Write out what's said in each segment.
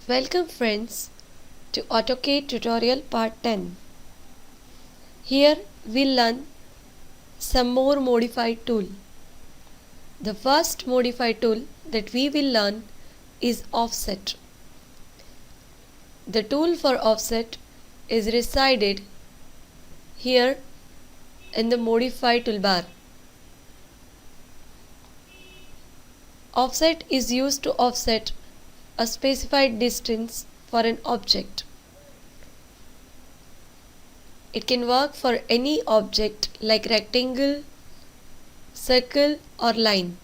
Welcome friends to AutoCAD tutorial part 10. Here we'll learn some more modified tool. The first modified tool that we will learn is offset. The tool for offset is resided here in the modify toolbar. Offset is used to offset a specified distance for an object. It can work for any object like rectangle, circle or line.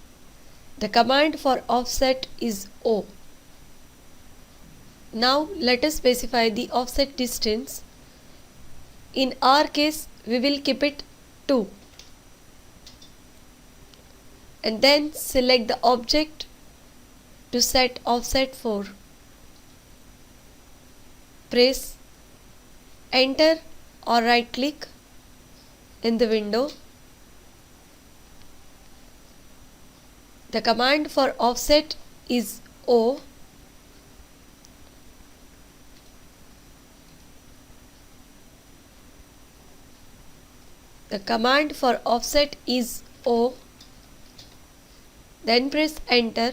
The command for offset is O. Now let us specify the offset distance. In our case we will keep it 2. And then select the object to set offset for. Press enter or right click in the window. The command for offset is O. The command for offset is O. Then press enter.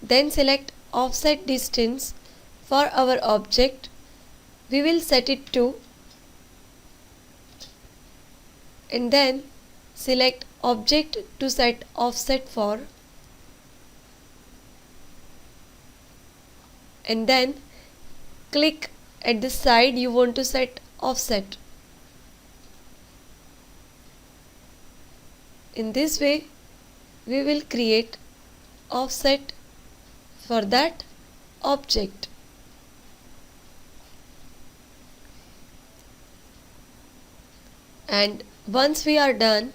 Then select offset distance for our object. We will set it to, and then select object to set offset for, and then click at the side you want to set offset. In this way we will create offset for that object. And once we are done,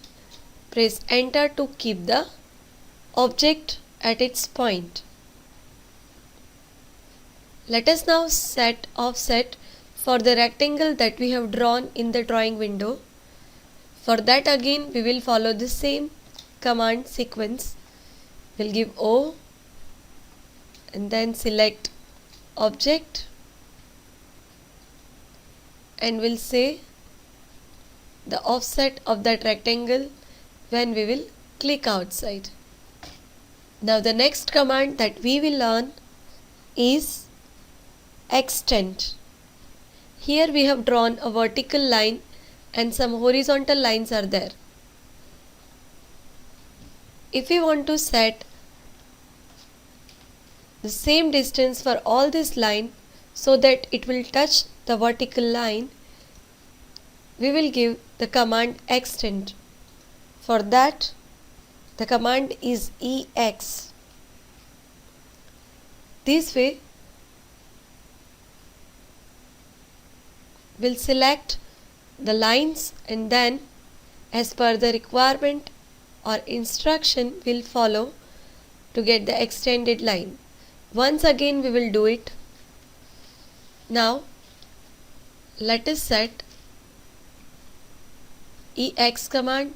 press enter to keep the object at its point. Let us now set offset for the rectangle that we have drawn in the drawing window. For that again we will follow the same command sequence. We'll give O and then select object and we'll say the offset of that rectangle when we will click outside. Now the next command that we will learn is extend. Here we have drawn a vertical line and some horizontal lines are there. If we want to set the same distance for all this line so that it will touch the vertical line, we will give the command extend. For that the command is EX. This way we'll select the lines and then as per the requirement or instruction we'll follow to get the extended line. Once again we will do it. Now let us set EX command,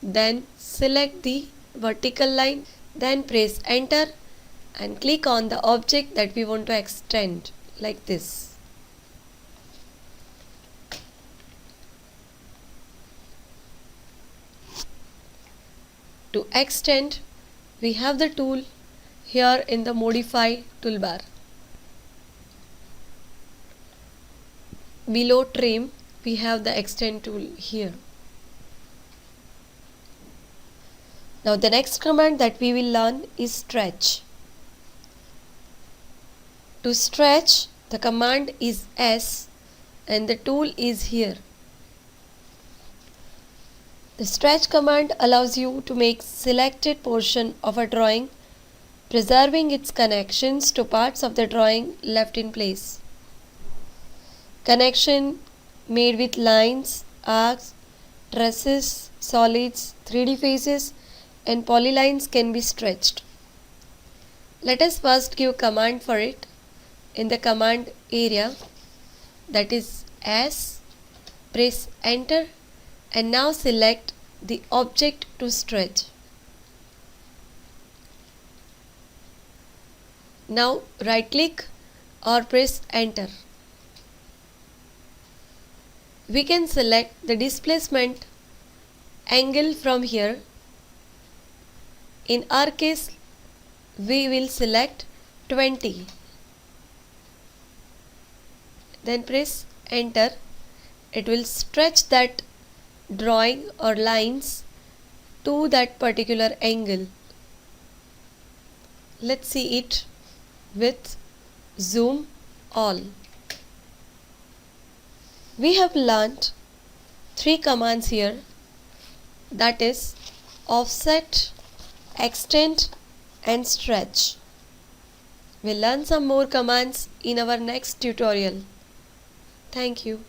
then select the vertical line, then press enter and click on the object that we want to extend like this. To extend we have the tool here in the modify toolbar. Below trim we have the extend tool here. Now the next command that we will learn is stretch. To stretch the command is S and the tool is here. The stretch command allows you to make selected portion of a drawing, preserving its connections to parts of the drawing left in place. Connection made with lines, arcs, traces, solids, 3D faces and polylines can be stretched. Let us first give command for it in the command area, that is S. Press enter and now select the object to stretch. Now right click or press enter. We can select the displacement angle from here. In our case, we will select 20. Then press enter. It will stretch that drawing or lines to that particular angle. Let's see it with zoom all. We have learnt 3 commands here, that is offset, extend and stretch. We'll learn some more commands in our next tutorial. Thank you.